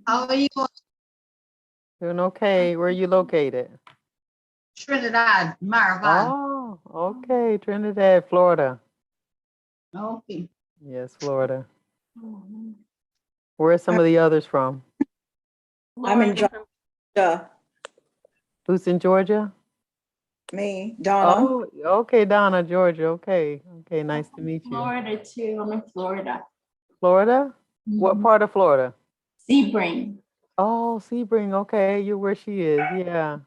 How are you? Doing okay. Where are you located? Trinidad, Maravan. Oh, okay. Trinidad, Florida. Okay. Yes, Florida. Where are some of the others from? I'm in Georgia. Who's in Georgia? Me, Donna. Oh, okay, Donna, Georgia. Okay. Okay, nice to meet you. Florida too. I'm in Florida. Florida? What part of Florida? Sebring. Oh, Sebring. Okay, you're where she is. Yeah.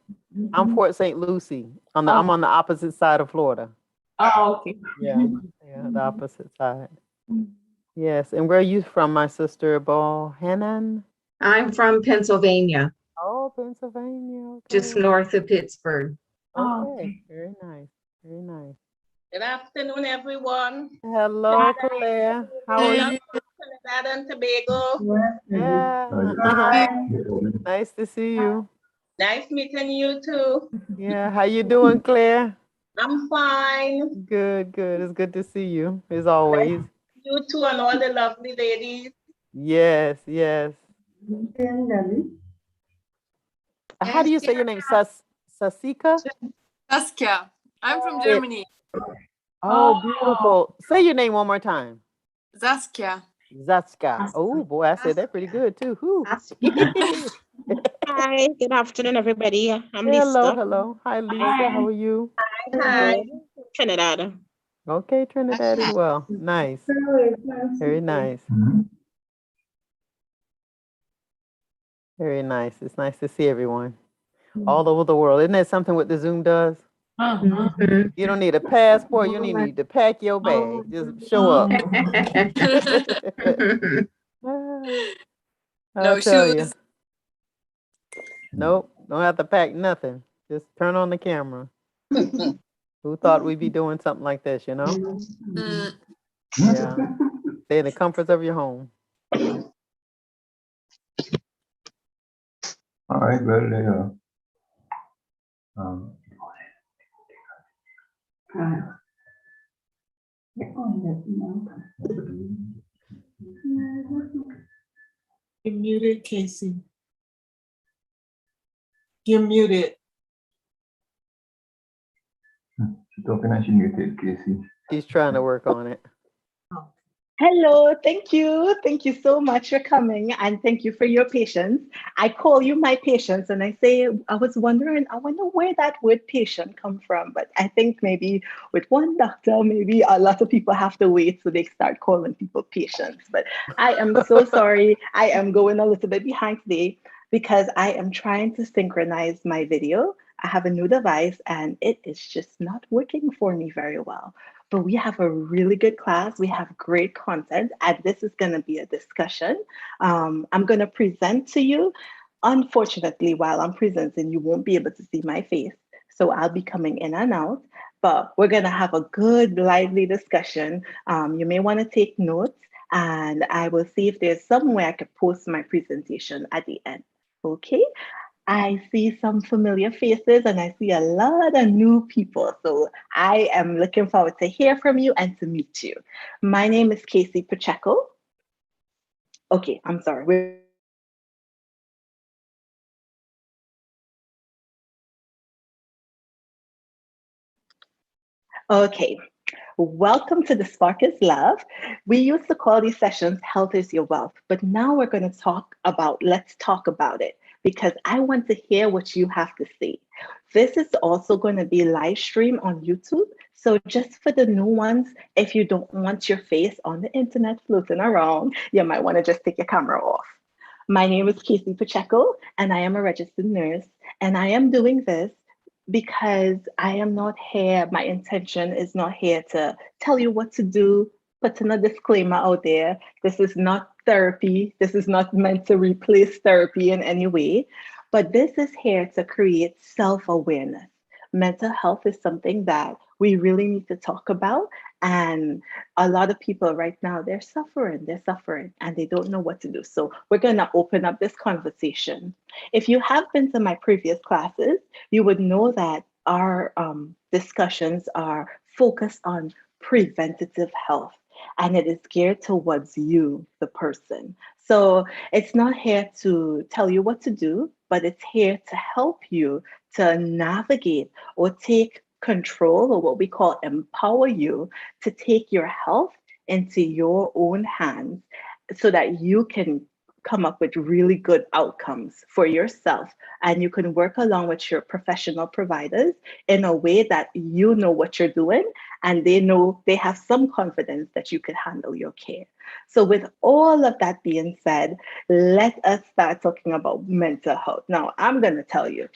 I'm Mhm. Port St. Lucie. I'm Oh. on the opposite side of Florida. Oh, okay. Yeah. Yeah, the opposite side. Yes. And where are you from, my sister Bohannon? I'm from Pennsylvania, Oh, Pennsylvania. just Okay. north of Pittsburgh. Oh, Okay. okay. Very nice. Very nice. Good afternoon, everyone. Hello, Claire. How are you? Trinidad and Tobago. Yeah. Nice to see you. Nice meeting you too. Yeah. How you doing, Claire? I'm fine. Good, good. It's good to see you, as always. You too and all the lovely ladies. Yes, yes. How do you say your name? Sasika? Saskia. I'm from Say it. Germany. Oh, beautiful. Say your name one more time. Saskia. Zatska. Oh boy, I said that pretty good too. Whew. Hi, good afternoon, everybody. I'm Hello, Lisa. hello. Hi, Lisa. How are you? Hi. Trinidad. Okay, Trinidad as well. Nice. Very nice. Very nice. It's nice to see everyone all over the world. Isn't that something what the Zoom does? Uh-huh. You don't need a passport. You don't even need to pack your bag. Just show up. I'll No tell you. shoes. Nope, don't have to pack nothing. Just turn on the camera. Who thought we'd be doing something like this, you know? Mm. Yeah. Stay in the comforts of your home. All right, well, You're muted, Casey. You're muted. she's talking and she muted, Casey. She's trying to work on it. Hello, thank you. Thank you so much for coming and thank you for your patience. I call you my patience and I say, I wonder where that word patient come from. But I think maybe with one doctor, maybe a lot of people have to wait so they start calling people patients. But I am so sorry. I am going a little bit behind today because I am trying to synchronize my video. I have a new device and it is just not working for me very well. But we have a really good class. We have great content, and this is going to be a discussion. I'm going to present to you. Unfortunately, while I'm presenting, you won't be able to see my face. So I'll be coming in and out, but we're going to have a good, lively discussion. You may want to take notes, and I will see if there's somewhere I could post my presentation at the end. Okay? I see some familiar faces and I see a lot of new people. So I am looking forward to hear from you and to meet you. My name is Casey Pacheco. Okay, I'm sorry. Okay, welcome to The Spark is Love. We used to call these sessions Health is Your Wealth, but now we're going to talk about, let's talk about it, because I want to hear what you have to say. This is also going to be live stream on YouTube. So just for the new ones, if you don't want your face on the internet floating around, you might want to just take your camera off. My name is Casey Pacheco, and I am a registered nurse, and I am doing this because I am not here. My intention is not here to tell you what to do, putting a disclaimer out there. This is not therapy. This is not meant to replace therapy in any way, but this is here to create self-awareness. Mental health is something that we really need to talk about. And a lot of people right now, they're suffering, and they don't know what to do. So we're going to open up this conversation. If you have been to my previous classes, you would know that our discussions are focused on preventative health and it is geared towards you, the person. So it's not here to tell you what to do, but it's here to help you to navigate or take control, or what we call empower you to take your health into your own hands so that you can come up with really good outcomes for yourself, and you can work along with your professional providers in a way that you know what you're doing, and they know, they have some confidence that you can handle your care. So with all of that being said, let us start talking about mental health. Now, I'm going to tell you,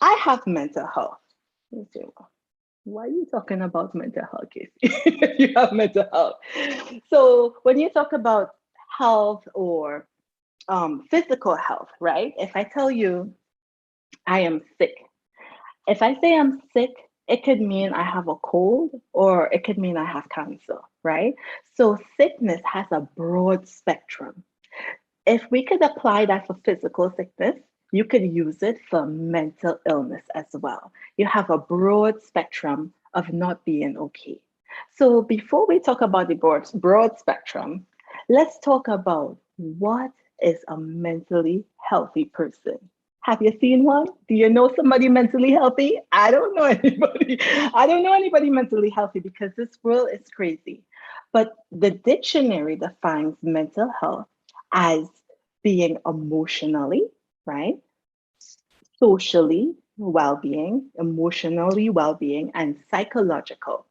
I have mental health. You say, well, why are you talking about mental health, Casey? You have mental health. So when you talk about health or physical health, right? If I tell you I am sick, if I say I'm sick, it could mean I have a cold or it could mean I have cancer, right? So sickness has a broad spectrum. If we could apply that for physical sickness, you could use it for mental illness as well. You have a broad spectrum of not being okay. So before we talk about the broad spectrum, let's talk about what is a mentally healthy person. Have you seen one? Do you know somebody mentally healthy? I don't know anybody. I don't know anybody mentally healthy because this world is crazy. But the dictionary defines mental health as being emotionally, right? Socially well-being, emotionally well-being, and psychological.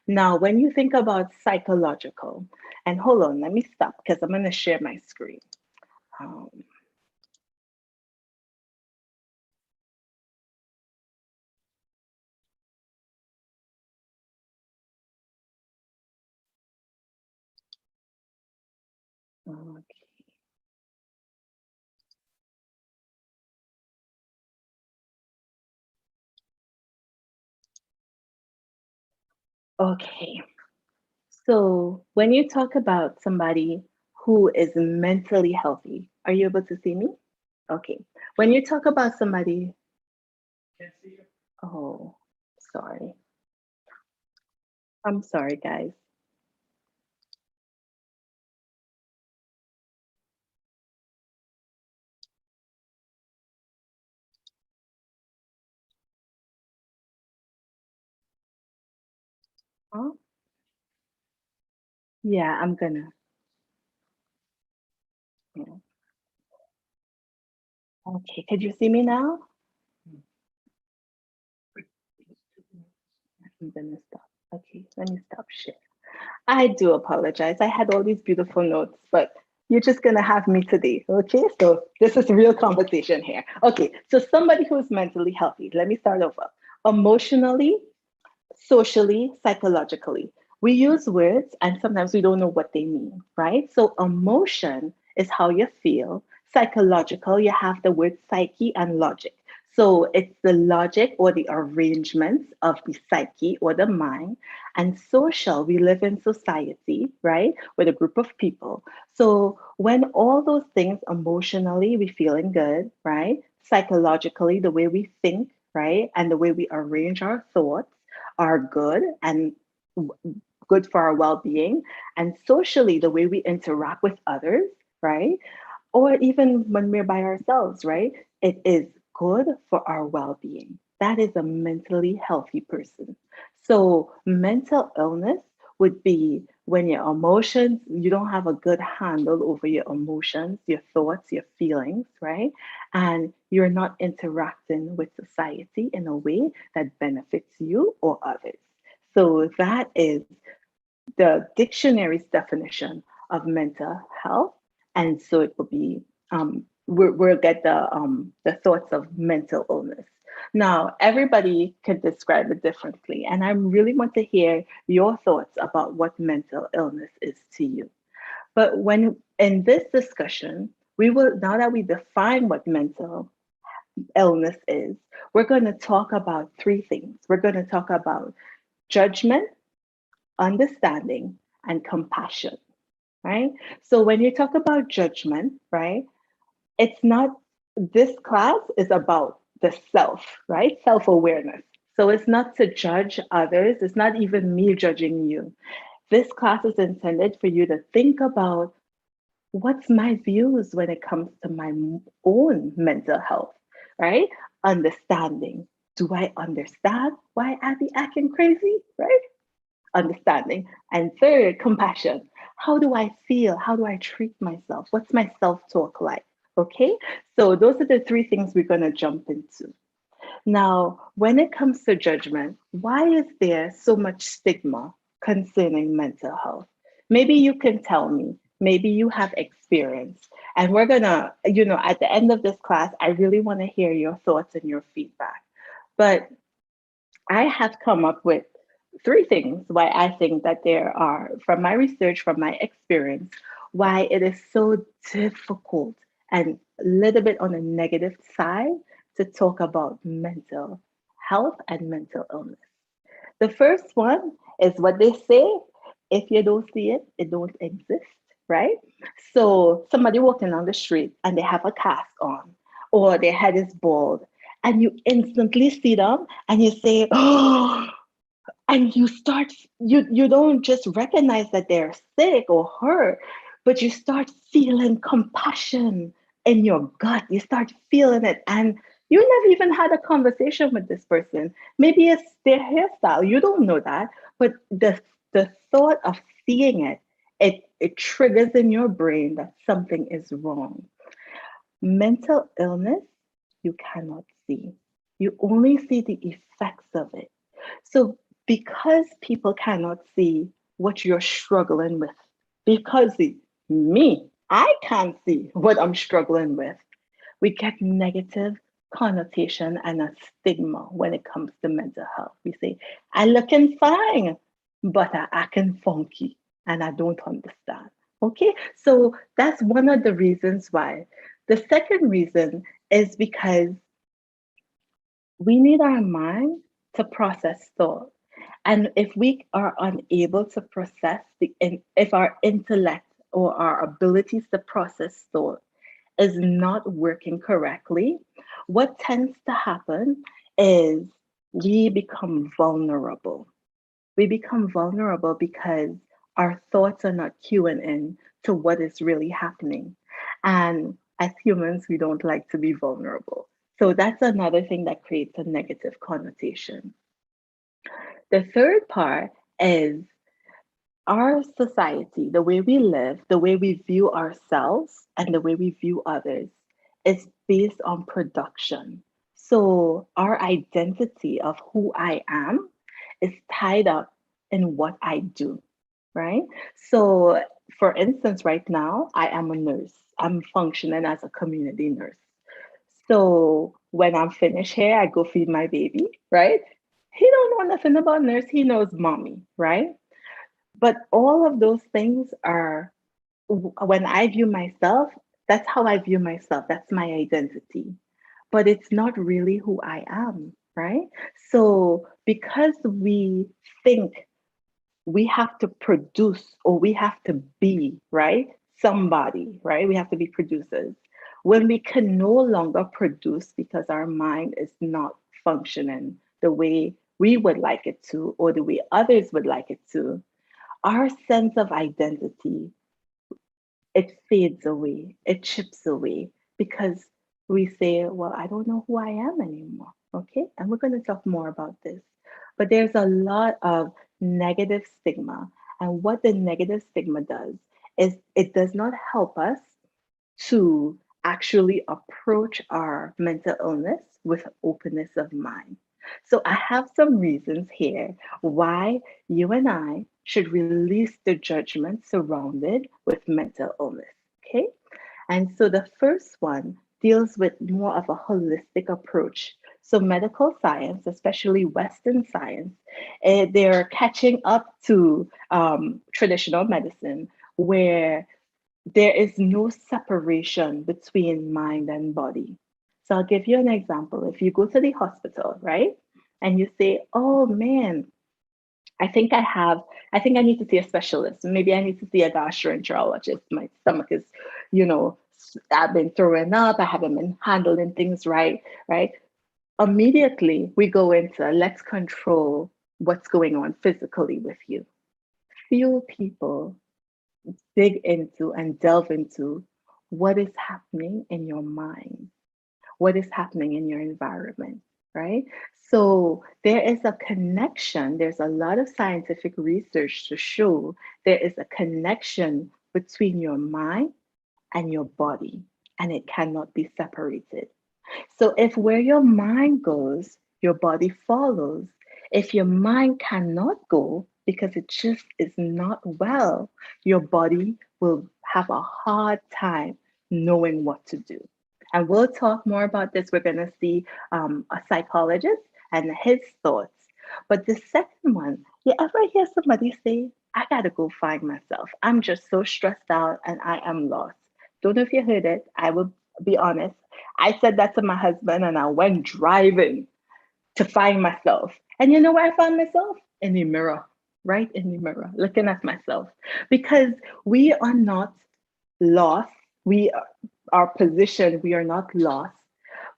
Now, when you think about psychological, and hold on, let me stop because I'm going to share my screen. Um, okay. Okay. So when you talk about somebody who is mentally healthy, are you able to see me? Okay. When you talk about somebody, oh, sorry. I'm sorry, guys. Huh? Yeah, I'm gonna. Yeah. Okay, could you see me now? I'm gonna stop. Okay, let me stop share. I do apologize. I had all these beautiful notes, but you're just gonna have me today. Okay, so this is real conversation here. Okay, so somebody who is mentally healthy. Let me start over. Emotionally, socially, psychologically. We use words and sometimes we don't know what they mean, right? So emotion is how you feel. Psychological, you have the word psyche and logic. So it's the logic or the arrangements of the psyche or the mind. And social, we live in society, right? With a group of people. So when all those things emotionally, we feeling good, right? Psychologically, the way we think, right? And the way we arrange our thoughts are good and good for our well-being, and socially the way we interact with others, right? Or even when we're by ourselves, right? It is good for our well-being. That is a mentally healthy person. So mental illness would be when your emotions, you don't have a good handle over your emotions, your thoughts, your feelings, right? And you're not interacting with society in a way that benefits you or others. So that is the dictionary's definition of mental health. And so it will be, we'll get the thoughts of mental illness. Now, everybody can describe it differently. And I really want to hear your thoughts about what mental illness is to you. But when in this discussion, we will, now that we define what mental illness is, we're going to talk about three things. We're going to talk about judgment, understanding, and compassion, right? So when you talk about judgment, right, it's not, this class is about the self, right? Self awareness. So it's not to judge others, it's not even me judging you. This class is intended for you to think about what's my views when it comes to my own mental health, right? Understanding. Do I understand why I be acting crazy, right? Understanding. And third, compassion. How do I feel? How do I treat myself? What's my self-talk like? Okay, so those are the three things we're going to jump into. Now, when it comes to judgment, why is there so much stigma concerning mental health? Maybe you can tell me, maybe you have experience. And we're gonna, at the end of this class, I really want to hear your thoughts and your feedback. But I have come up with three things why I think that there are, from my research, from my experience, why it is so difficult and a little bit on the negative side to talk about mental health and mental illness. The first one is what they say, if you don't see it, it don't exist, right? So somebody walking on the street and they have a cast on or their head is bald and you instantly see them and you say, oh, and you don't just recognize that they're sick or hurt, but you start feeling compassion in your gut. You start feeling it, and you never even had a conversation with this person. Maybe it's their hairstyle, you don't know that, but the thought of seeing it triggers in your brain that something is wrong. Mental illness, you cannot see. You only see the effects of it. So, because people cannot see what you're struggling with, because I can't see what I'm struggling with, we get negative connotation and a stigma when it comes to mental health. We say, I looking fine, but I acting funky and I don't understand. Okay, so that's one of the reasons why. The second reason is because we need our mind to process thought. And if we are unable to process if our intellect or our abilities to process thought is not working correctly, what tends to happen is we become vulnerable. We become vulnerable because our thoughts are not cueing in to what is really happening. And as humans, we don't like to be vulnerable. So that's another thing that creates a negative connotation. The third part is our society, the way we live, the way we view ourselves, and the way we view others is based on production. So our identity of who I am is tied up in what I do, right? So, for instance, right now, I am a nurse. I'm functioning as a community nurse. So when I'm finished here, I go feed my baby, right? He don't know nothing about nurse. He knows mommy, right? But all of those things are, when I view myself, that's how I view myself. That's my identity. But it's not really who I am, right? So because we think we have to produce or we have to be, right? Somebody, right? We have to be producers. When we can no longer produce because our mind is not functioning the way we would like it to or the way others would like it to, our sense of identity, it fades away, it chips away because we say, well, I don't know who I am anymore. Okay. And we're going to talk more about this. But there's a lot of negative stigma. And what the negative stigma does is it does not help us to actually approach our mental illness with openness of mind. So I have some reasons here why you and I should release the judgment surrounded with mental illness. Okay. And so the first one deals with more of a holistic approach. So medical science, especially Western science, they're catching up to traditional medicine where there is no separation between mind and body. So I'll give you an example. If you go to the hospital, right, and you say, oh man, I think I need to see a specialist. Maybe I need to see a gastroenterologist. My stomach is, I've been throwing up, I haven't been handling things right? Immediately we go into let's control what's going on physically with you. Few people dig into and delve into what is happening in your mind, what is happening in your environment, right? So there is a connection. There's a lot of scientific research to show there is a connection between your mind and your body, and it cannot be separated. So if where your mind goes, your body follows. If your mind cannot go because it just is not well, your body will have a hard time knowing what to do. And we'll talk more about this. We're going to see a psychologist and his thoughts. But the second one, you ever hear somebody say, I got to go find myself. I'm just so stressed out and I am lost. Don't know if you heard it. I will be honest. I said that to my husband and I went driving to find myself. And you know where I found myself? In the mirror, right in the mirror, looking at myself. Because we are not lost. We are positioned, we are not lost.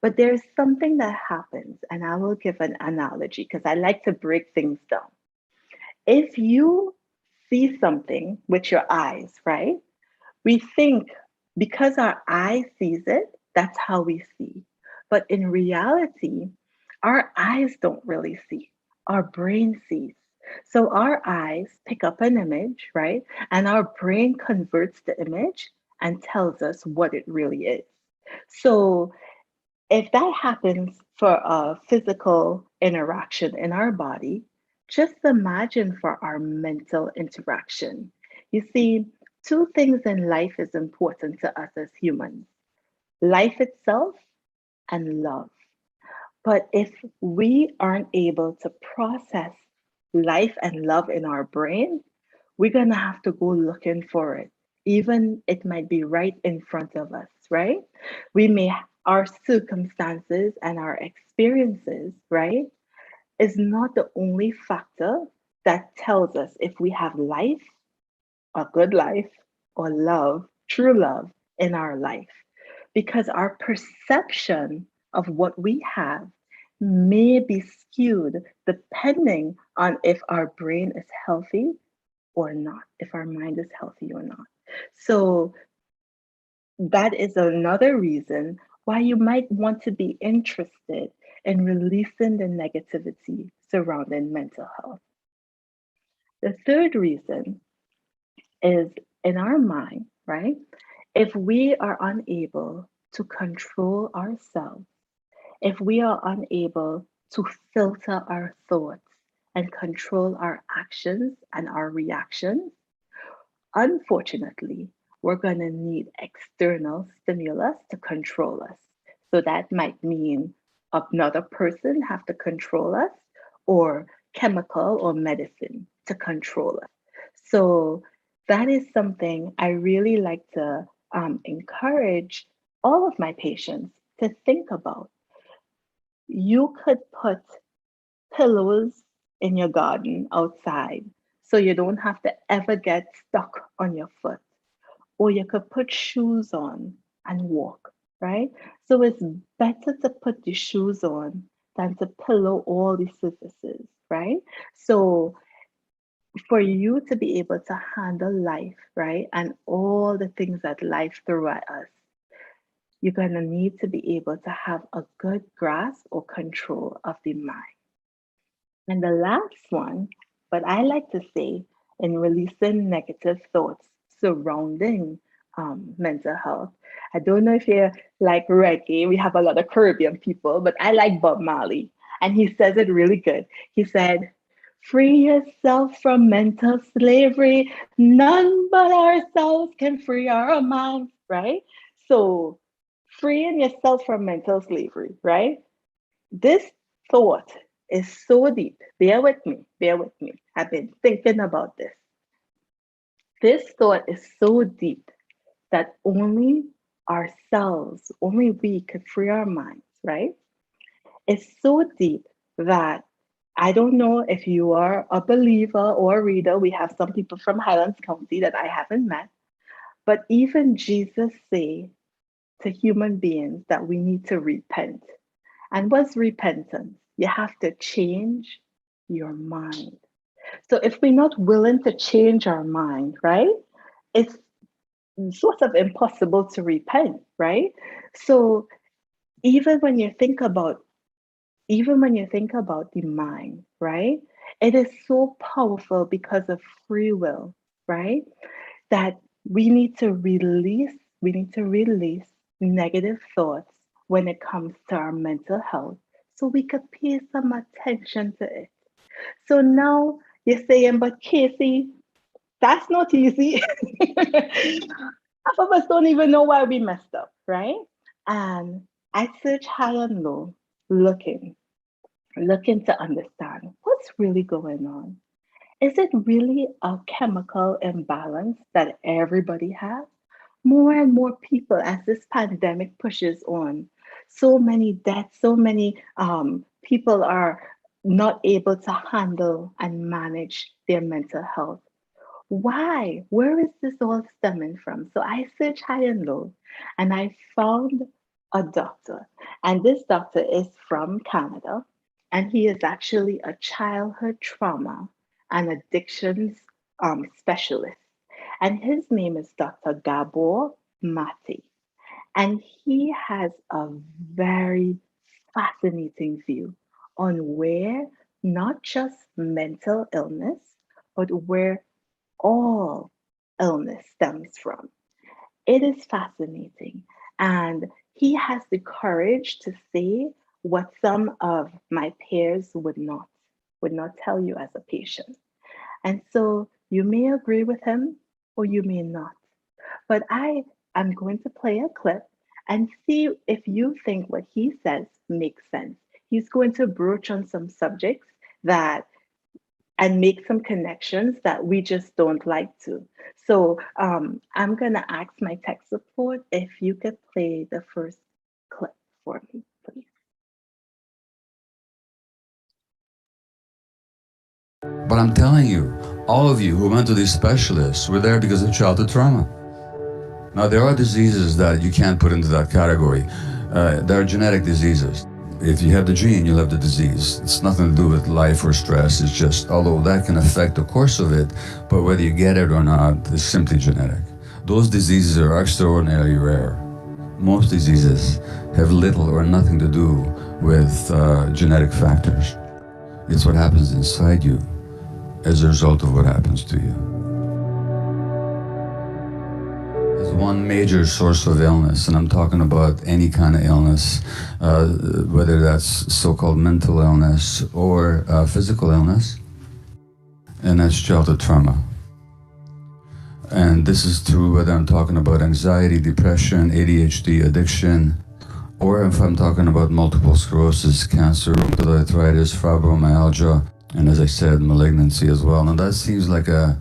But there's something that happens, and I will give an analogy because I like to break things down. If you see something with your eyes, right? We think because our eye sees it, that's how we see. But in reality, our eyes don't really see, our brain sees. So our eyes pick up an image, right? And our brain converts the image and tells us what it really is. So if that happens for a physical interaction in our body, just imagine for our mental interaction. You see, two things in life is important to us as humans: life itself and love. But if we aren't able to process life and love in our brain, we're going to have to go looking for it. Even it might be right in front of us, right? We may, our circumstances and our experiences, right, is not the only factor that tells us if we have life, a good life, or love, true love in our life. Because our perception of what we have may be skewed depending on if our brain is healthy or not, if our mind is healthy or not. So that is another reason why you might want to be interested in releasing the negativity surrounding mental health. The third reason is in our mind, right? If we are unable to control ourselves, if we are unable to filter our thoughts and control our actions and our reactions, unfortunately, we're going to need external stimulus to control us. So that might mean another person have to control us, or chemical or medicine to control us. So that is something I really like to encourage all of my patients to think about. You could put pillows in your garden outside so you don't have to ever get stuck on your foot. Or you could put shoes on and walk, right? So it's better to put the shoes on than to pillow all the surfaces, right? So for you to be able to handle life, right? And all the things that life throw at us, you're going to need to be able to have a good grasp or control of the mind. And the last one, but I like to say, in releasing negative thoughts surrounding mental health. I don't know if you like reggae. We have a lot of Caribbean people, but I like Bob Marley. And he says it really good. He said, free yourself from mental slavery. None but ourselves can free our minds, right? So freeing yourself from mental slavery, right? This thought is so deep. Bear with me, bear with me. I've been thinking about this. This thought is so deep that only ourselves, only we could free our minds, right? It's so deep that I don't know if you are a believer or a reader. We have some people from Highlands County that I haven't met, but even Jesus say to human beings that we need to repent. And what's repentance? You have to change your mind. So if we're not willing to change our mind, right, it's sort of impossible to repent, right? So even when you think about the mind, right? It is so powerful because of free will, right? That we need to release negative thoughts when it comes to our mental health so we could pay some attention to it. So now you're saying, but Casey, that's not easy. Half of us don't even know why we messed up, right? And I search high and low, looking to understand what's really going on. Is it really a chemical imbalance that everybody has? More and more people, as this pandemic pushes on, so many deaths, so many people are not able to handle and manage their mental health. Why? Where is this all stemming from? So I searched high and low and I found a doctor. And this doctor is from Canada and he is actually a childhood trauma and addictions specialist. And his name is Dr. Gabor Mate. And he has a very fascinating view on where not just mental illness, but where all illness stems from. It is fascinating. And he has the courage to say what some of my peers would not tell you as a patient. And so you may agree with him or you may not. But I am going to play a clip and see if you think what he says makes sense. He's going to broach on some subjects that and make some connections that we just don't like to. So I'm gonna ask my tech support if you could play the first clip for me, please. But I'm telling you, all of you who went to these specialists were there because of childhood trauma. Now, there are diseases that you can't put into that category. There are genetic diseases. If you have the gene, you'll have the disease. It's nothing to do with life or stress. It's just, although that can affect the course of it, but whether you get it or not is simply genetic. Those diseases are extraordinarily rare. Most diseases have little or nothing to do with genetic factors. It's what happens inside you as a result of what happens to you. There's one major source of illness, and I'm talking about any kind of illness, whether that's so-called mental illness or physical illness, and that's childhood trauma. And this is true whether I'm talking about anxiety, depression, ADHD, addiction, or if I'm talking about multiple sclerosis, cancer, rheumatoid arthritis, fibromyalgia, and as I said, malignancy as well. Now that seems like a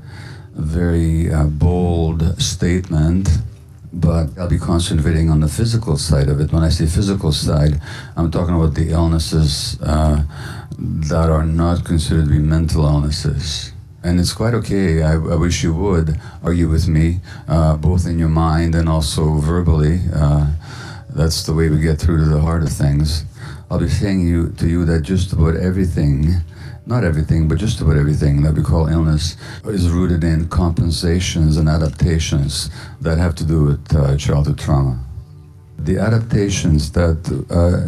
very bold statement, but I'll be concentrating on the physical side of it. When I say physical side, I'm talking about the illnesses that are not considered to be mental illnesses. And it's quite okay, I wish you would argue with me, both in your mind and also verbally. That's the way we get through to the heart of things. I'll be saying to you that just about everything, not everything, but just about everything that we call illness is rooted in compensations and adaptations that have to do with childhood trauma. The adaptations that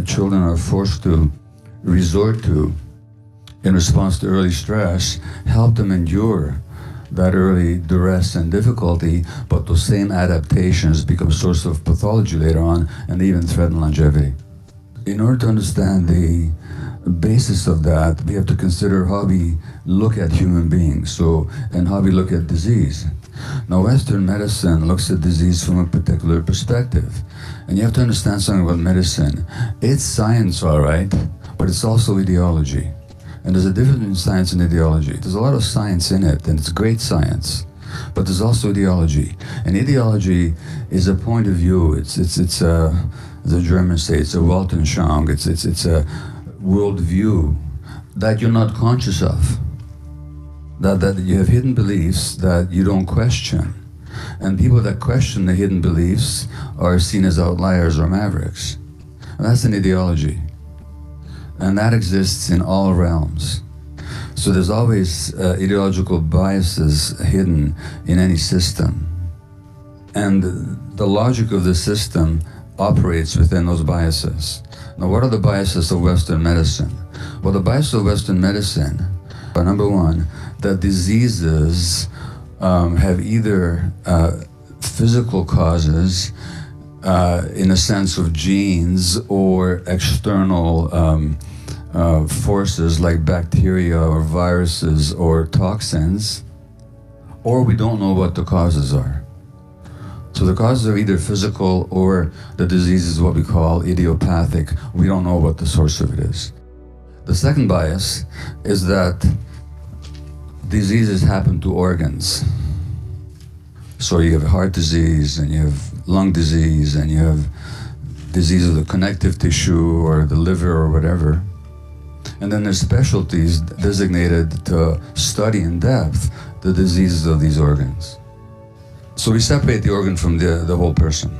children are forced to resort to in response to early stress help them endure that early duress and difficulty, but those same adaptations become a source of pathology later on and even threaten longevity. In order to understand the basis of that, we have to consider how we look at human beings, and how we look at disease. Now, Western medicine looks at disease from a particular perspective. And you have to understand something about medicine. It's science, all right, but it's also ideology. And there's a difference between science and ideology. There's a lot of science in it, and it's great science. But there's also ideology. And ideology is a point of view. It's the Germans say, it's a Weltanschauung. It's a worldview that you're not conscious of. That you have hidden beliefs that you don't question. And people that question the hidden beliefs are seen as outliers or mavericks. And that's an ideology. And that exists in all realms. So there's always ideological biases hidden in any system. And the logic of the system operates within those biases. Now, what are the biases of Western medicine? Well, the biases of Western medicine are, number one, that diseases have either physical causes in a sense of genes or external forces like bacteria or viruses or toxins, or we don't know what the causes are. So the causes are either physical or the disease is what we call idiopathic. We don't know what the source of it is. The second bias is that diseases happen to organs. So you have heart disease and you have lung disease and you have disease of the connective tissue or the liver or whatever. And then there's specialties designated to study in depth the diseases of these organs. So we separate the organ from the whole person.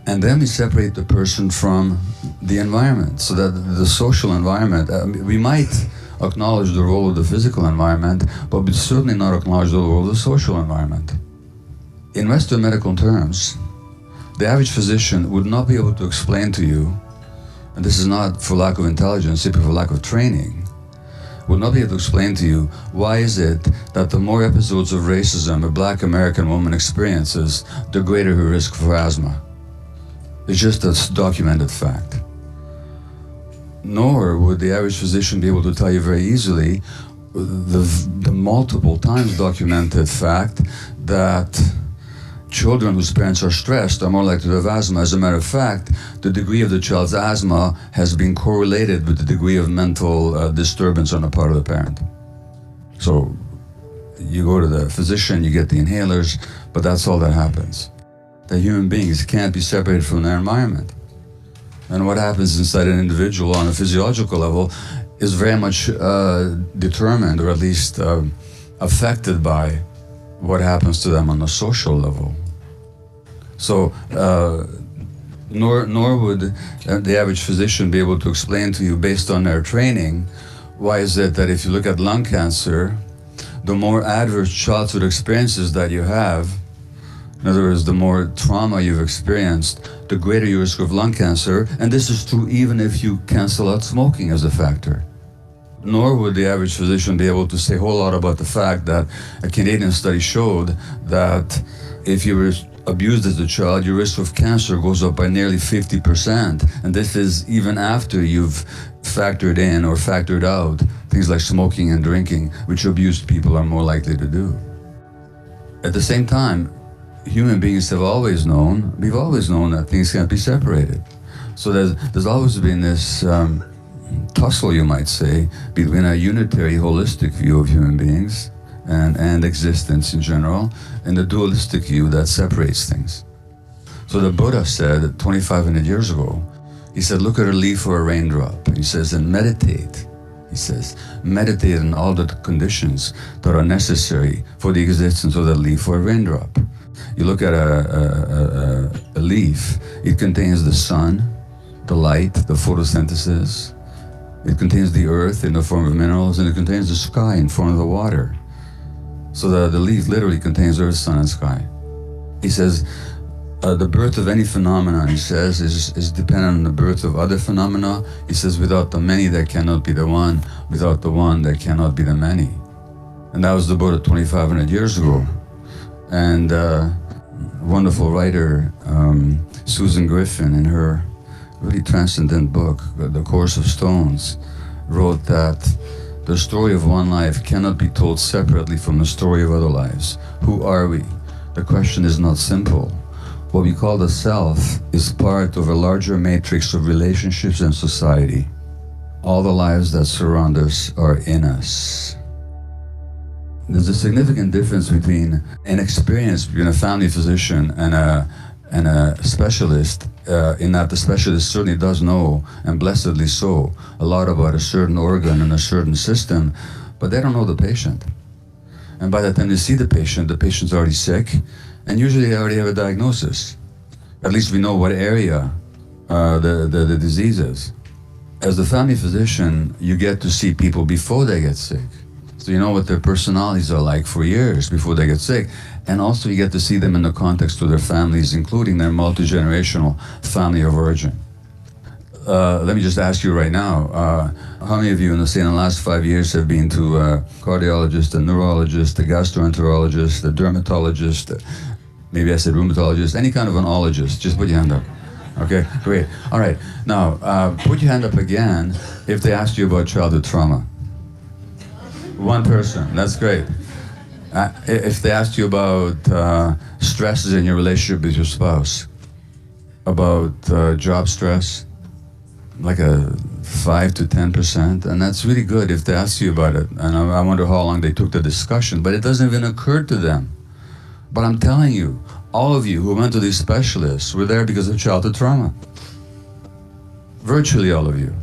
And then we separate the person from the environment, so that the social environment, we might acknowledge the role of the physical environment, but we certainly not acknowledge the role of the social environment. In Western medical terms, the average physician would not be able to explain to you, and this is not for lack of intelligence, simply for lack of training, would not be able to explain to you why is it that the more episodes of racism a Black American woman experiences, the greater her risk for asthma. It's just a documented fact. Nor would the average physician be able to tell you very easily the multiple times documented fact that children whose parents are stressed are more likely to have asthma. As a matter of fact, the degree of the child's asthma has been correlated with the degree of mental disturbance on the part of the parent. So you go to the physician, you get the inhalers, but that's all that happens. The human beings can't be separated from their environment. And what happens inside an individual on a physiological level is very much determined, or at least affected by what happens to them on a social level. So, nor would the average physician be able to explain to you, based on their training, why is it that if you look at lung cancer, the more adverse childhood experiences that you have, in other words, the more trauma you've experienced, the greater your risk of lung cancer, and this is true even if you cancel out smoking as a factor. Nor would the average physician be able to say a whole lot about the fact that a Canadian study showed that if you were abused as a child, your risk of cancer goes up by nearly 50%. And this is even after you've factored in or factored out things like smoking and drinking, which abused people are more likely to do. At the same time, human beings have always known, we've always known that things can't be separated. So there's always been this tussle, you might say, between a unitary, holistic view of human beings and existence in general, and the dualistic view that separates things. So the Buddha said 2,500 years ago, he said, look at a leaf or a raindrop. He says, and meditate. He says, meditate on all the conditions that are necessary for the existence of that leaf or a raindrop. You look at a leaf, it contains the sun, the light, the photosynthesis. It contains the earth in the form of minerals, and it contains the sky in form of the water. So the leaf literally contains earth, sun, and sky. He says, the birth of any phenomenon, he says, is dependent on the birth of other phenomena. He says, without the many, there cannot be the one. Without the one, there cannot be the many. And that was the Buddha 2,500 years ago. And wonderful writer, Susan Griffin, in her really transcendent book, The Course of Stones, wrote that the story of one life cannot be told separately from the story of other lives. Who are we? The question is not simple. What we call the self is part of a larger matrix of relationships and society. All the lives that surround us are in us. There's a significant difference between an experience between a family physician and a specialist, in that the specialist certainly does know, and blessedly so, a lot about a certain organ and a certain system, but they don't know the patient. And by the time they see the patient's already sick, and usually they already have a diagnosis. At least we know what area the disease is. As the family physician, you get to see people before they get sick. So you know what their personalities are like for years before they get sick. And also you get to see them in the context of their families, including their multi-generational family of origin. Let me just ask you right now, how many of you in the last 5 years have been to a cardiologist, a neurologist, a gastroenterologist, a dermatologist, maybe I said rheumatologist, any kind of an ologist? Just put your hand up. Okay, great. All right, now put your hand up again if they asked you about childhood trauma. One person, that's great. If they asked you about stresses in your relationship with your spouse, about job stress, like a 5 to 10%, and that's really good if they ask you about it. And I wonder how long they took the discussion, but it doesn't even occur to them. But I'm telling you, all of you who went to these specialists were there because of childhood trauma. Virtually all of you.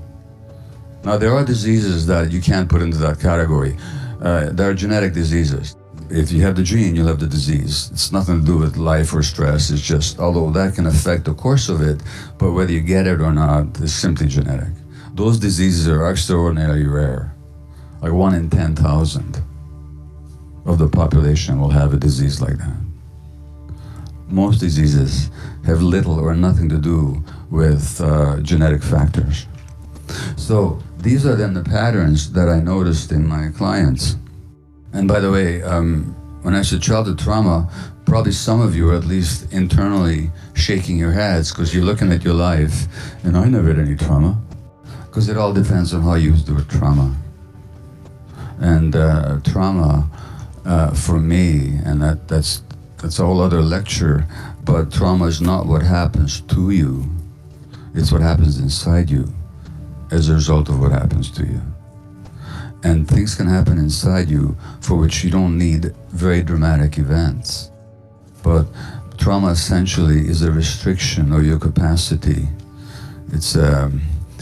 Now, there are diseases that you can't put into that category. There are genetic diseases. If you have the gene, you'll have the disease. It's nothing to do with life or stress. It's just, although that can affect the course of it, but whether you get it or not is simply genetic. Those diseases are extraordinarily rare. Like 1 in 10,000 of the population will have a disease like that. Most diseases have little or nothing to do with genetic factors. So these are then the patterns that I noticed in my clients. And by the way, when I said childhood trauma, probably some of you are at least internally shaking your heads because you're looking at your life, and I never had any trauma. Because it all depends on how you use the word trauma. And trauma, for me, and that's a whole other lecture, but trauma is not what happens to you. It's what happens inside you as a result of what happens to you. And things can happen inside you for which you don't need very dramatic events. But trauma essentially is a restriction of your capacity. It's a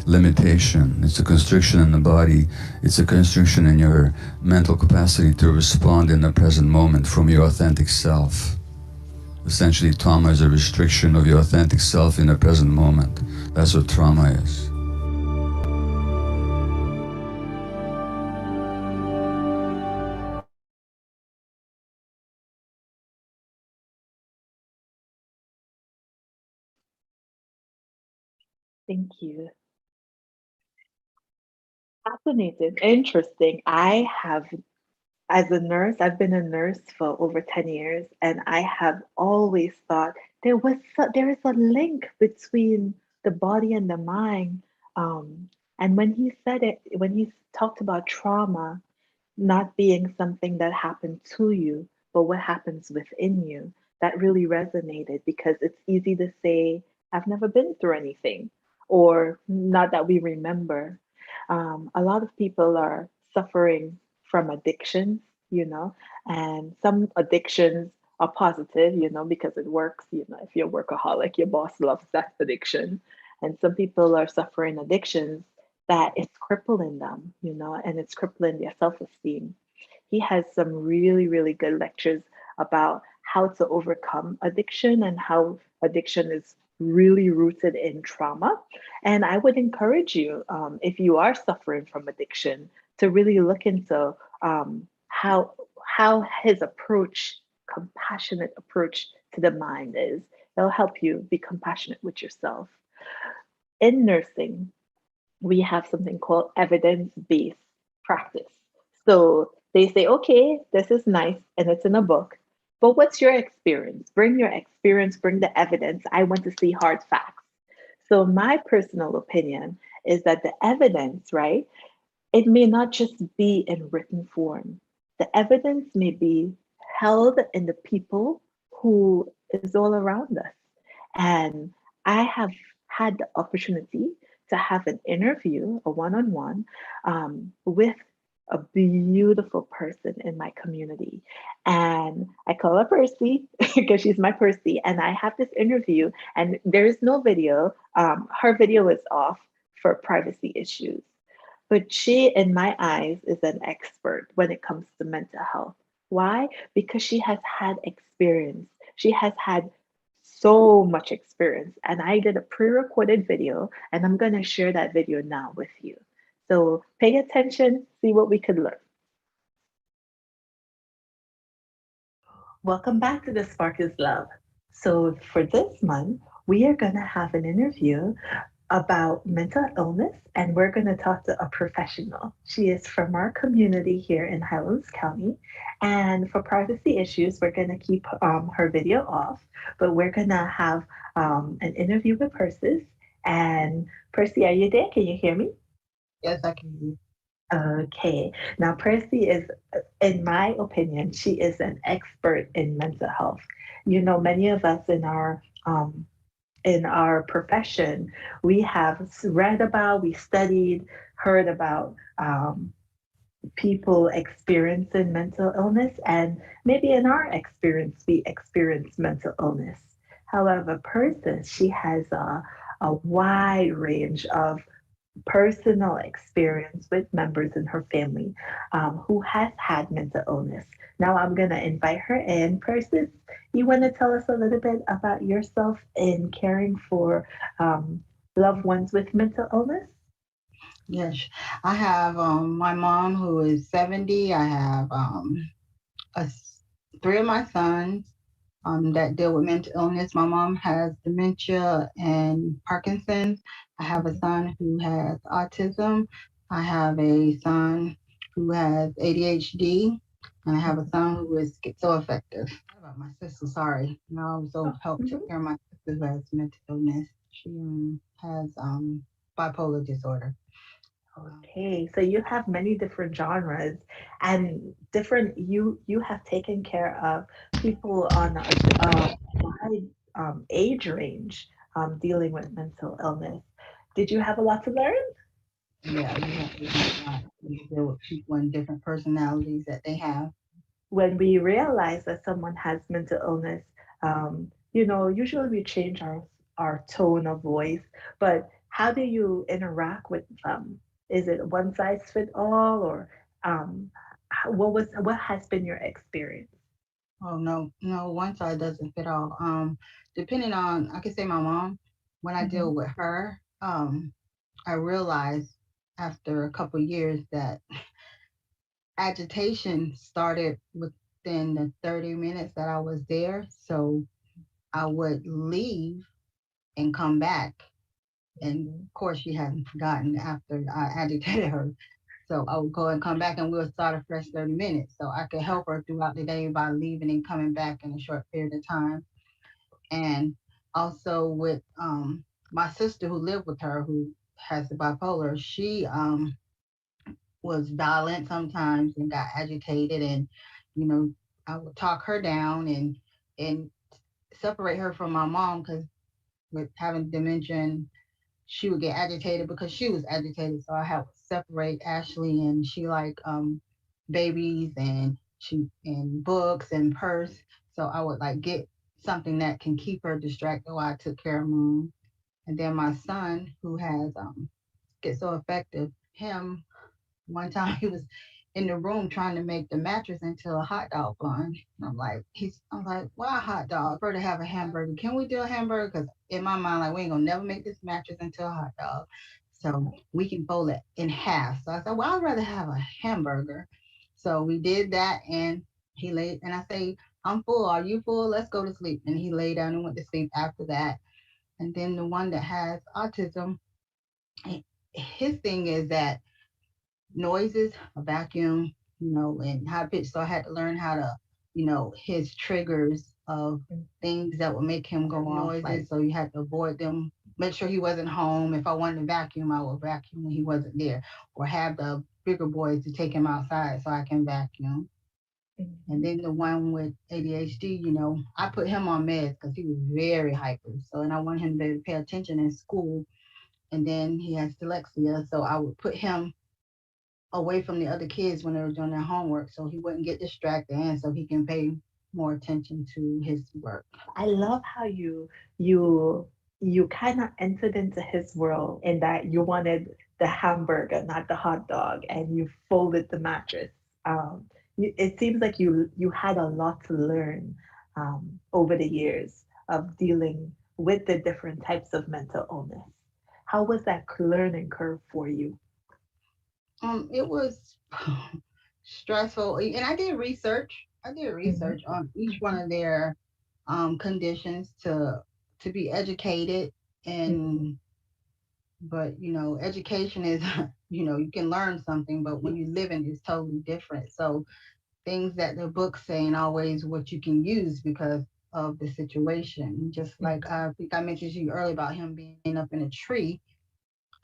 limitation. It's a constriction in the body. It's a constriction in your mental capacity to respond in the present moment from your authentic self. Essentially, trauma is a restriction of your authentic self in the present moment. That's what trauma is. Thank you. Fascinating, interesting. As a nurse, I've been a nurse for over 10 years, and I have always thought there is a link between the body and the mind. And when he said it, when he talked about trauma not being something that happened to you, but what happens within you, that really resonated because it's easy to say, I've never been through anything, or not that we remember. A lot of people are suffering from addictions, and some addictions are positive, because it works. If you're a workaholic, your boss loves that addiction. And some people are suffering addictions that it's crippling them, and it's crippling their self-esteem. He has some really, really good lectures about how to overcome addiction and how addiction is really rooted in trauma. And I would encourage you, if you are suffering from addiction, to really look into how his approach, compassionate approach to the mind is. It'll help you be compassionate with yourself. In nursing, we have something called evidence-based practice. So they say, okay, this is nice and it's in a book, but what's your experience? Bring your experience, bring the evidence. I want to see hard facts. So my personal opinion is that the evidence, right, it may not just be in written form. The evidence may be held in the people who is all around us. And I have had the opportunity to have an interview, a one-on-one, with a beautiful person in my community. And I call her Percy because she's my Percy. And I have this interview and there is no video. Her video is off for privacy issues. But she, in my eyes, is an expert when it comes to mental health. Why? Because she has had experience. She has had so much experience. And I did a pre-recorded video, and I'm going to share that video now with you. So pay attention, see what we could learn. Welcome back to The Spark is Love. So for this month, we are going to have an interview about mental illness, and we're going to talk to a professional. She is from our community here in Highlands County, and for privacy issues, we're going to keep her video off, but we're going to have an interview with Persis. And Percy, are you there? Can you hear me? Yes, I can hear you. Okay. Now, Percy is, in my opinion, she is an expert in mental health. You know, many of us in our profession, we have read about, we studied, heard about people experiencing mental illness, and maybe in our experience, we experience mental illness. However, Persis, she has a wide range of personal experience with members in her family who has had mental illness. Now I'm going to invite her in. Persis, you want to tell us a little bit about yourself in caring for loved ones with mental illness? Yes, I have my mom who is 70. I have three of my sons that deal with mental illness. My mom has dementia and Parkinson's. I have a son who has autism. I have a son who has ADHD. And I have a son who is schizoaffective. About my sister, sorry. No, I also helped take care of my sister who has mental illness. She has bipolar disorder. Okay, so you have many different genres and different, you have taken care of people on a wide age range dealing with mental illness. Did you have a lot to learn? Yeah, you have a lot. You deal with people and different personalities that they have. When we realize that someone has mental illness, you know, usually we change our tone of voice, but how do you interact with them? Is it one size fit all, or what has been your experience? Oh no, no, one size doesn't fit all. Depending on, I could say my mom, when I deal with her, I realized after a couple years that agitation started within the 30 minutes that I was there. So I would leave and come back. And of course, she hadn't forgotten after I agitated her. So I would go and come back and we'll start a fresh 30 minutes. So I could help her throughout the day by leaving and coming back in a short period of time. And also with my sister who lived with her who has the bipolar, she was violent sometimes and got agitated, and you know, I would talk her down and separate her from my mom because with having dementia and she would get agitated because she was agitated. So I had to separate Ashley, and she like babies and books and purse. So I would like get something that can keep her distracted while I took care of mom. And then my son who has schizoaffective, him one time he was in the room trying to make the mattress into a hot dog bun. And I'm like, why a hot dog? I prefer to have a hamburger. Can we do a hamburger? Because in my mind, like, we ain't gonna never make this mattress into a hot dog. So we can fold it in half. So I said, well, I'd rather have a hamburger. So we did that, and he laid, and I say, I'm full. Are you full? Let's go to sleep. And he laid down and went to sleep after that. And then the one that has autism, his thing is that noises, a vacuum, you know, and high pitch. So I had to learn how to, you know, his triggers of things that would make him go off. Noises. So you had to avoid them. Make sure he wasn't home. If I wanted to vacuum, I would vacuum when he wasn't there, or have the bigger boys to take him outside so I can vacuum. And then the one with ADHD, you know, I put him on meds because he was very hyper. So, and I wanted him to pay attention in school. And then he has dyslexia. So I would put him away from the other kids when they were doing their homework so he wouldn't get distracted and so he can pay more attention to his work. I love how you kind of entered into his world in that you wanted the hamburger, not the hot dog, and you folded the mattress. It seems like you had a lot to learn over the years of dealing with the different types of mental illness. How was that learning curve for you? It was stressful, and I did research. I did research on each one of their conditions to be educated and but education is you can learn something, but when you live in it's totally different. So things that the book's saying always what you can use because of the situation. Just like I think I mentioned to you earlier about him being up in a tree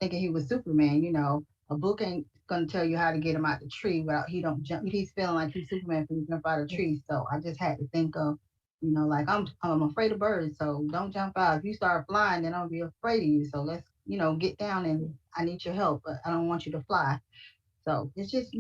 thinking he was Superman. A book ain't gonna tell you how to get him out the tree without he don't jump. He's feeling like he's Superman when he jump out of the tree. So I just had to think of, like I'm afraid of birds, so don't jump out. If you start flying, then I'll be afraid of you. So let's, get down and I need your help, but I don't want you to fly. So it's just,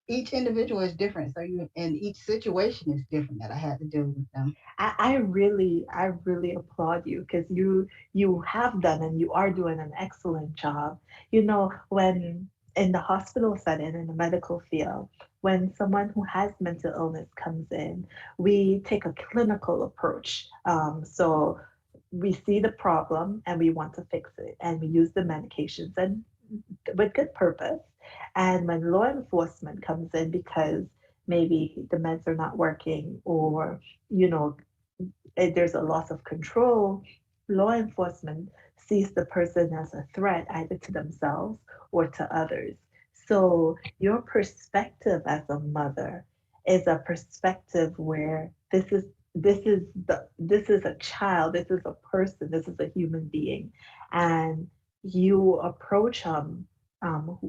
each individual is different. So and each situation is different that I had to deal with them. I really applaud you because you have done and you are doing an excellent job. When in the hospital setting, in the medical field, when someone who has mental illness comes in, we take a clinical approach. So we see the problem and we want to fix it, and we use the medications and with good purpose. And when law enforcement comes in because maybe the meds are not working or, you know, there's a loss of control, law enforcement sees the person as a threat either to themselves or to others. So your perspective as a mother is a perspective where this is a child, this is a person, this is a human being, and you approach them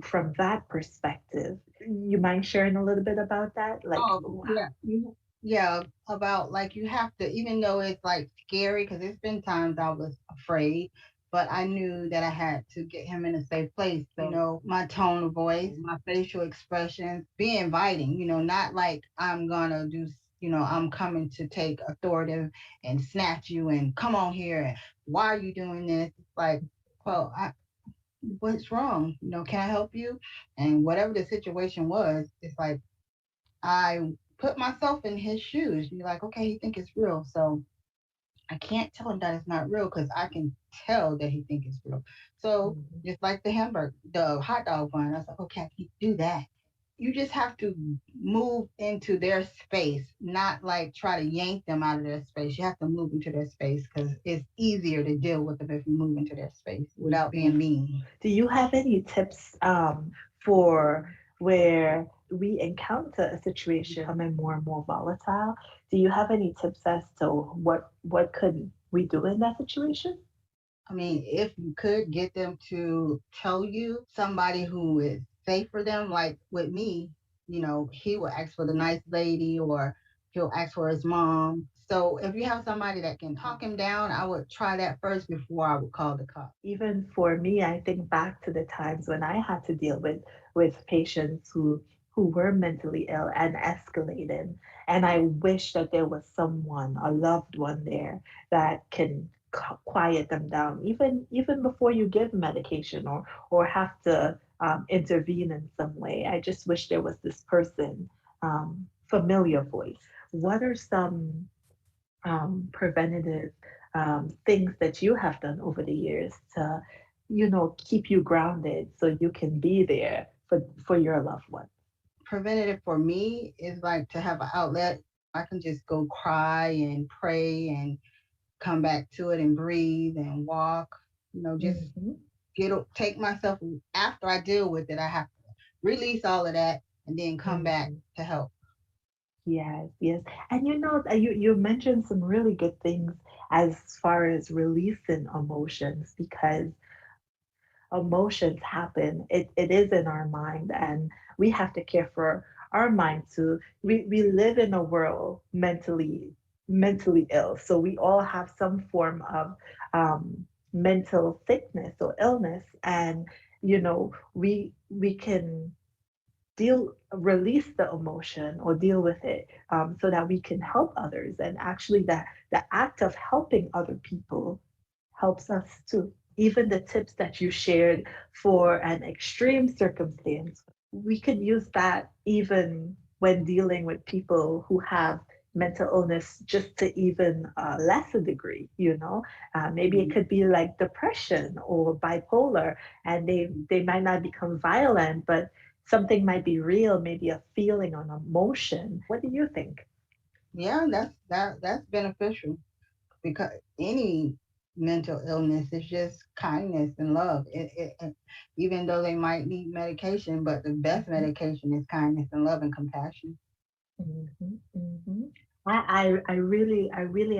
from that perspective. You mind sharing a little bit about that? Yeah. Yeah, about like you have to, even though it's like scary, because it's been times I was afraid, but I knew that I had to get him in a safe place. So, my tone of voice, my facial expressions, be inviting, not like I'm gonna do, I'm coming to take authoritative and snatch you and come on here and why are you doing this? It's like, well, what's wrong? Can I help you? And whatever the situation was, it's like I put myself in his shoes. You're like, okay, he think it's real, so I can't tell him that it's not real because I can tell that he think it's real. So just like the hot dog bun, I was like, okay, I can do that. You just have to move into their space, not like try to yank them out of their space. You have to move into their space because it's easier to deal with them if you move into their space without being mean. Do you have any tips for where we encounter a situation becoming more and more volatile? Do you have any tips as to what could we do in that situation? I mean, if you could get them to tell you somebody who is safe for them, like with me, he will ask for the nice lady or he'll ask for his mom. So if you have somebody that can talk him down, I would try that first before I would call the cops. Even for me, I think back to the times when I had to deal with patients who were mentally ill and escalated. And I wish that there was someone, a loved one there that can quiet them down, even before you give medication or have to intervene in some way. I just wish there was this person, familiar voice. What are some preventative things that you have done over the years to, keep you grounded so you can be there for your loved one? Preventative for me is like to have an outlet. I can just go cry and pray and come back to it and breathe and walk, just take myself after I deal with it. I have to release all of that and then come back to help. Yes, yes. And you mentioned some really good things as far as releasing emotions, because emotions happen. It is in our mind, and we have to care for our mind too. We live in a world mentally ill, so we all have some form of mental sickness or illness, and we can release the emotion or deal with it, so that we can help others. And actually the act of helping other people helps us too. Even the tips that you shared for an extreme circumstance, we could use that even when dealing with people who have mental illness, just to even a lesser degree. Maybe it could be like depression or bipolar, and they might not become violent, but something might be real, maybe a feeling or an emotion. What do you think? Yeah, that's beneficial because any mental illness is just kindness and love. Even though they might need medication, but the best medication is kindness and love and compassion. Mhm, mhm. I really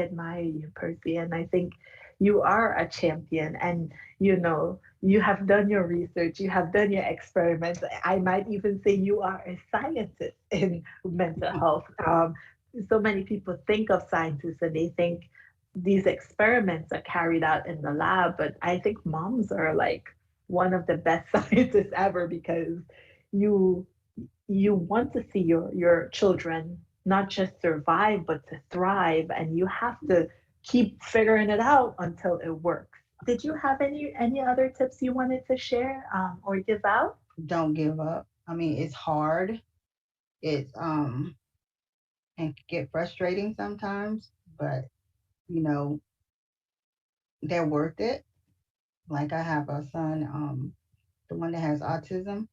admire you, Percy, and I think you are a champion. And you have done your research, you have done your experiments. I might even say you are a scientist in mental health. So many people think of scientists and they think these experiments are carried out in the lab, but I think moms are like one of the best scientists ever because you you want to see your children not just survive but to thrive, and you have to keep figuring it out until it works. Did you have any other tips you wanted to share or give out? Don't give up. I mean, it's hard. It's and can get frustrating sometimes, but you know, they're worth it. Like I have a son, the one that has autism.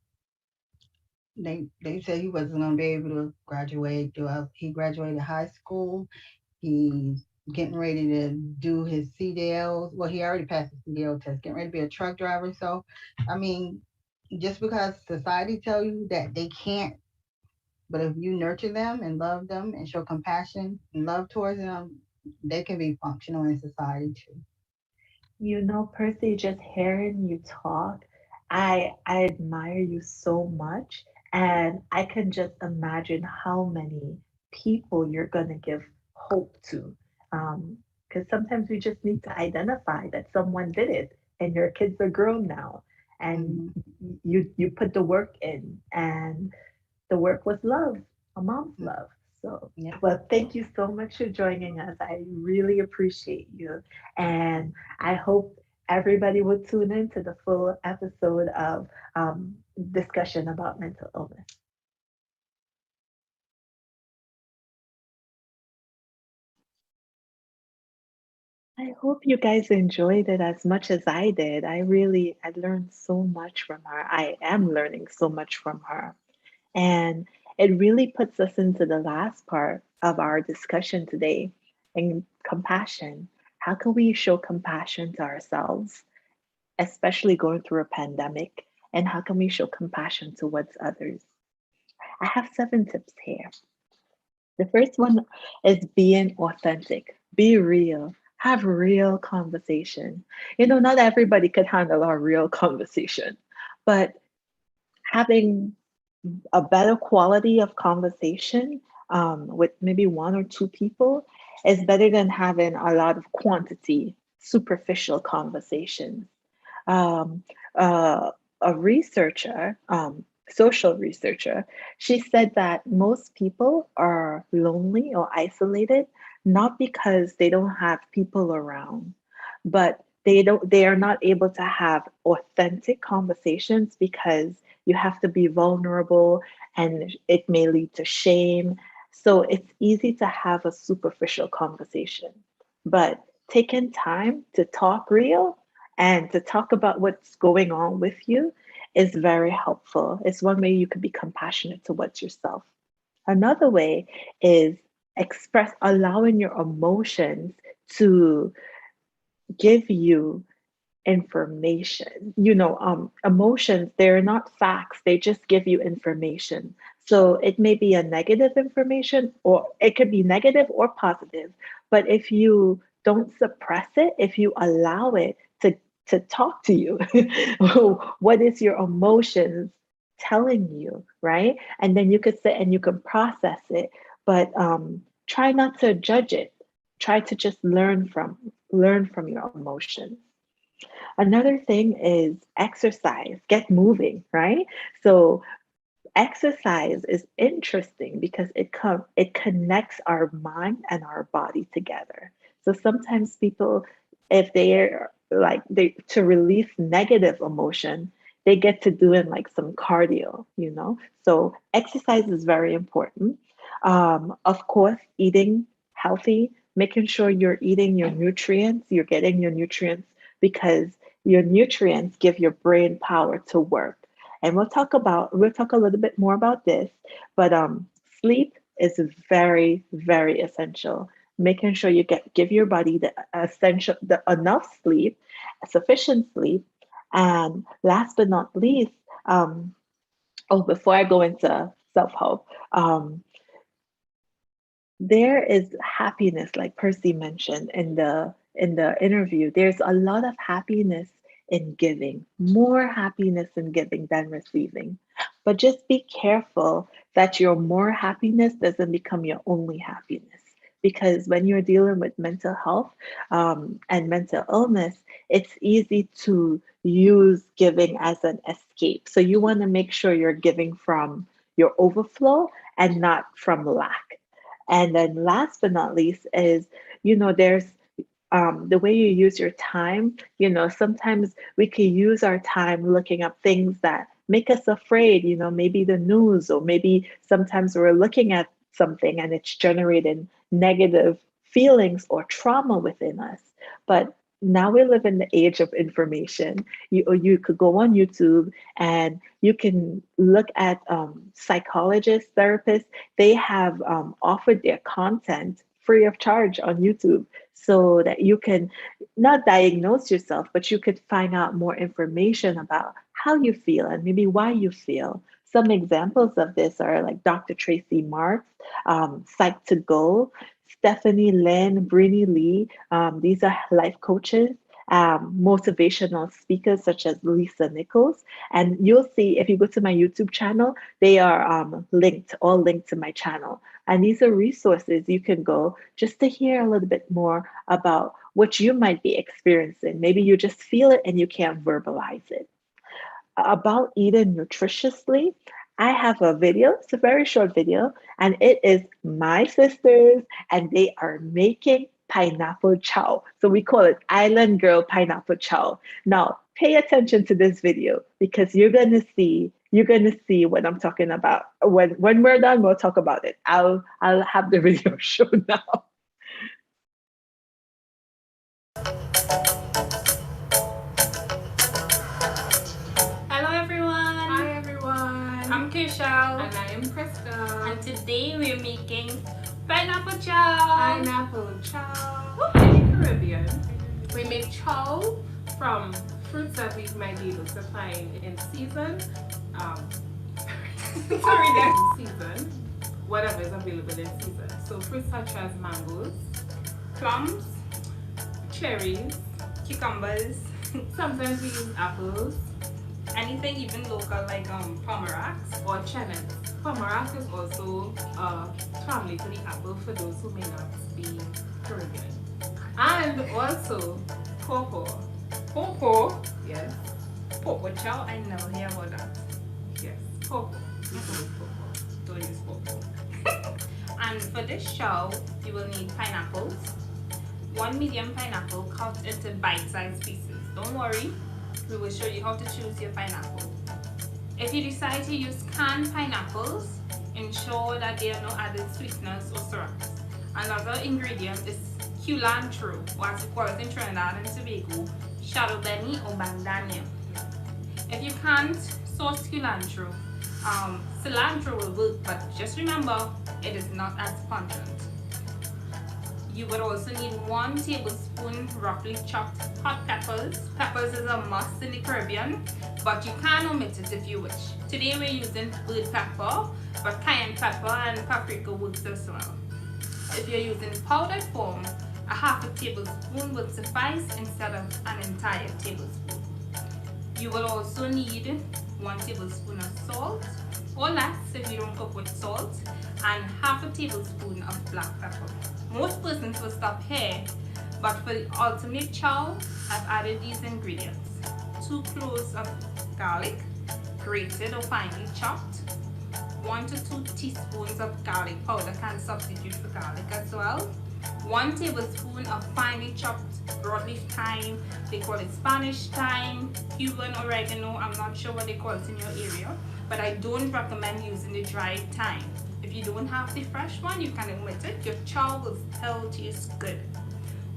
They said he wasn't gonna be able to graduate. He graduated high school. He's getting ready to do his CDLs. Well, he already passed the CDL test, getting ready to be a truck driver. So, I mean, just because society tell you that they can't, but if you nurture them and love them and show compassion and love towards them, they can be functional in society too. Percy, just hearing you talk, I admire you so much, and I can just imagine how many people you're gonna give hope to. Because sometimes we just need to identify that someone did it, and your kids are grown now, and Hmm. you put the work in, and the work was love, a mom's love. So, Yeah. well, thank you so much for joining us. I really appreciate you. And I hope everybody will tune in to the full episode of discussion about mental illness. I hope you guys enjoyed it as much as I did. I learned so much from her. I am learning so much from her. And it really puts us into the last part of our discussion today in compassion. How can we show compassion to ourselves, especially going through a pandemic? And how can we show compassion towards others? I have 7 tips here. The first one is being authentic, be real, have real conversation. Not everybody could handle a real conversation, but having a better quality of conversation with maybe 1 or 2 people is better than having a lot of quantity, superficial conversations. Um, uh, a researcher, social researcher, she said that most people are lonely or isolated not because they don't have people around, but they are not able to have authentic conversations because you have to be vulnerable and it may lead to shame. So it's easy to have a superficial conversation, but taking time to talk real and to talk about what's going on with you is very helpful. It's one way you can be compassionate towards yourself. Another way is allowing your emotions to give you information. Emotions, they're not facts, they just give you information. So it may be a negative information, or it could be negative or positive. But if you don't suppress it, if you allow it to talk to you, what is your emotions telling you, right? And then you could sit and you can process it, but try not to judge it. Try to just learn from your emotions. Another thing is exercise, get moving, right? So exercise is interesting because it connects our mind and our body together. So sometimes people, if they're like they to release negative emotion, they get to doing like some cardio. So exercise is very important. Of course, eating healthy, making sure you're eating your nutrients, you're getting your nutrients because your nutrients give your brain power to work. And we'll talk a little bit more about this, but sleep is very, very essential. Making sure you give your body the enough sleep, sufficient sleep, and last but not least, before I go into self-help, there is happiness, like Percy mentioned in the interview. There's a lot of happiness in giving, more happiness in giving than receiving. But just be careful that your more happiness doesn't become your only happiness. Because when you're dealing with mental health and mental illness, it's easy to use giving as an escape. So you want to make sure you're giving from your overflow and not from lack. And then last but not least is, there's the way you use your time. Sometimes we can use our time looking up things that make us afraid, maybe the news, or maybe sometimes we're looking at something and it's generating negative feelings or trauma within us. But now we live in the age of information. You could go on YouTube and you can look at psychologists, therapists. They have offered their content free of charge on YouTube so that you can not diagnose yourself, but you could find out more information about how you feel and maybe why you feel. Some examples of this are like Dr. Tracy Marks, Psych to Go, Stephanie Lynn, Brini Lee. These are life coaches, motivational speakers such as Lisa Nichols. And you'll see if you go to my YouTube channel, they are all linked to my channel. And these are resources you can go just to hear a little bit more about what you might be experiencing. Maybe you just feel it and you can't verbalize it. About eating nutritiously, I have a video. It's a very short video, and it is my sisters, and they are making pineapple chow. So we call it Island Girl Pineapple Chow. Now, pay attention to this video because you're gonna see what I'm talking about. When we're done, we'll talk about it. I'll have the video show now. Hello everyone! Hi everyone. I'm Kishal. And I am Krista. And today we're making pineapple chow. Pineapple chow. In the Caribbean, we make chow from fruits that we might be able to find in season. Sorry, in season. Whatever is available in season. So fruits such as mangoes, Plums, cherries, cucumbers, sometimes we use apples, anything even local like pomerancs. or cherries. Pomeranc is also a family to the apple for those who may not be Caribbean. And also pawpaw. Pawpaw. Yes, Pawpaw chow. I never hear about that. yes, pawpaw. We use pawpaw. Don't use pawpaw. And for this chow, you will need pineapples. 1 medium pineapple cut into bite-sized pieces. Don't worry, we will show you how to choose your pineapple. If you decide to use canned pineapples, ensure that there are no added sweeteners or syrups. Another ingredient is cilantro, or as we call it in Trinidad and Tobago, shadow benny or bandania. If you can't source cilantro, cilantro will work, but just remember, it is not as pungent. You would also need 1 tablespoon roughly chopped hot peppers. Peppers is a must in the Caribbean, but you can omit it if you wish. Today we're using bird pepper, but cayenne pepper and paprika works as well. If you're using powdered form, a half a tablespoon will suffice instead of an entire tablespoon. You will also need 1 tablespoon of salt, or less if you don't cook with salt, and half a tablespoon of black pepper. Most persons will stop here, but for the ultimate chow, I've added these ingredients. 2 cloves of garlic, grated or finely chopped. 1 to 2 teaspoons of garlic powder, can substitute for garlic as well. 1 tablespoon of finely chopped broadleaf thyme. They call it Spanish thyme, Cuban oregano. I'm not sure what they call it in your area, but I don't recommend using the dried thyme. If you don't have the fresh one, you can omit it. Your chow will still taste good.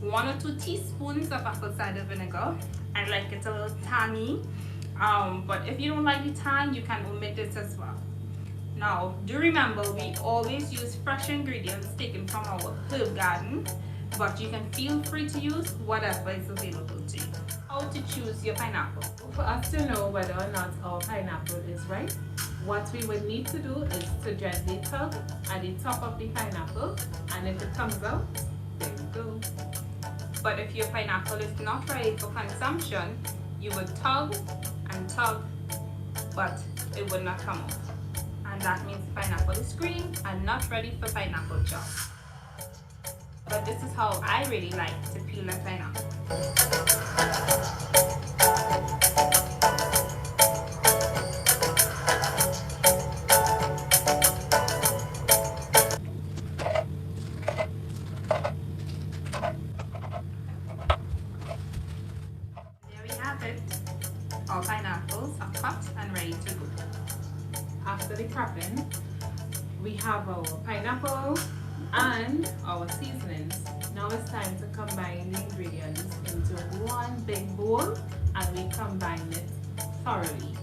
1 or 2 teaspoons of apple cider vinegar. I like it a little tangy. But if you don't like the tang, you can omit this as well. Now, do remember, we always use fresh ingredients taken from our herb garden, but you can feel free to use whatever is available to you. How to choose your pineapple? For us to know whether or not our pineapple is ripe, what we would need to do is to gently tug at the top of the pineapple, and if it comes out, there we go. But if your pineapple is not ready for consumption, you would tug and tug, but it would not come out. And that means the pineapple is green and not ready for pineapple chop. But this is how I really like to peel a pineapple. There we have it. Our pineapples are cut and ready to go. After the cropping, we have our pineapple and our seasonings. Now it's time to combine the ingredients into one big bowl, and we combine it thoroughly.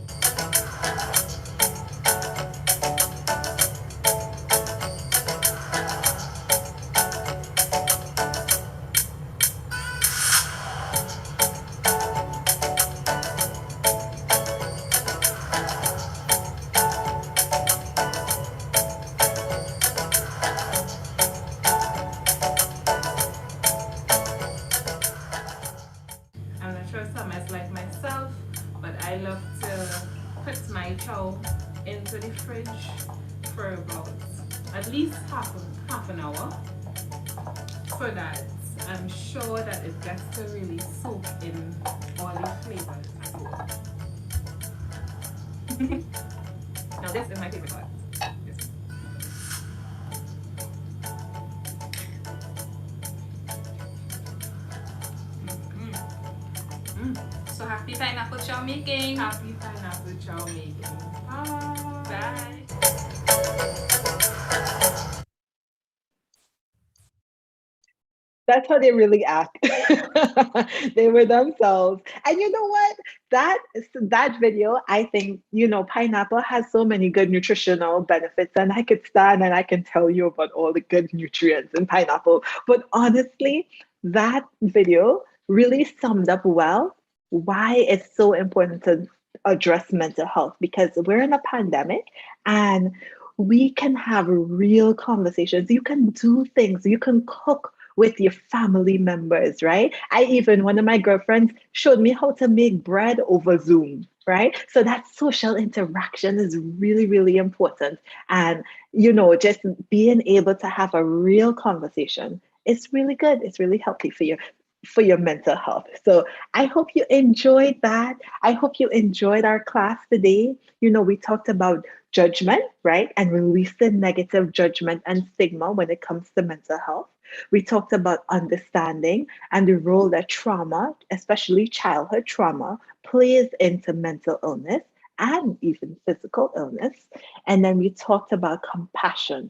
I'm not sure some is like myself, but I love to put my chow into the fridge for about at least half an hour, so that I'm sure that it gets to really soak in all the flavors. Now this is my favorite part. This. So happy pineapple chow making. Happy pineapple chow making. Bye. Bye. That's how they really act. They were themselves. And you know what? That video, I think, pineapple has so many good nutritional benefits, and I could stand and I can tell you about all the good nutrients in pineapple. But honestly, that video really summed up well why it's so important to address mental health, because we're in a pandemic and we can have real conversations. You can do things, you can cook with your family members, right? One of my girlfriends showed me how to make bread over Zoom, right? So that social interaction is really, really important. And, just being able to have a real conversation is really good. It's really healthy for your mental health. So I hope you enjoyed that. I hope you enjoyed our class today. We talked about judgment, right? And releasing negative judgment and stigma when it comes to mental health. We talked about understanding and the role that trauma, especially childhood trauma, plays into mental illness and even physical illness. And then we talked about compassion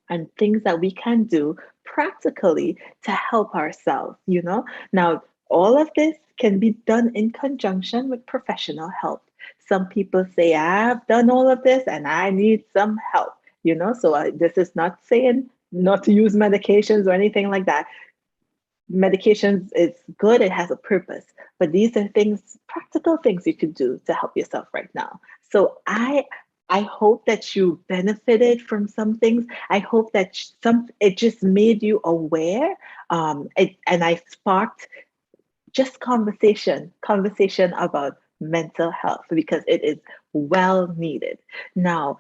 and things that we can do practically to help ourselves. Now, all of this can be done in conjunction with professional help. Some people say, I've done all of this and I need some help, so this is not saying not to use medications or anything like that. Medications is good, it has a purpose, but these are practical things you can do to help yourself right now. So I hope that you benefited from some things. I hope that it just made you aware, and I sparked just conversation about mental health, because it is well needed. Now,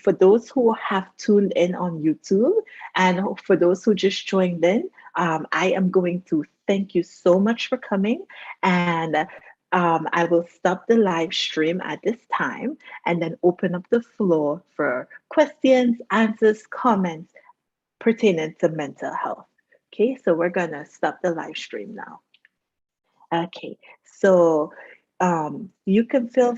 for those who have tuned in on YouTube and for those who just joined in, I am going to thank you so much for coming, and I will stop the live stream at this time and then open up the floor for questions, answers, comments pertaining to mental health. Okay, so we're gonna stop the live stream now. Okay, so you can feel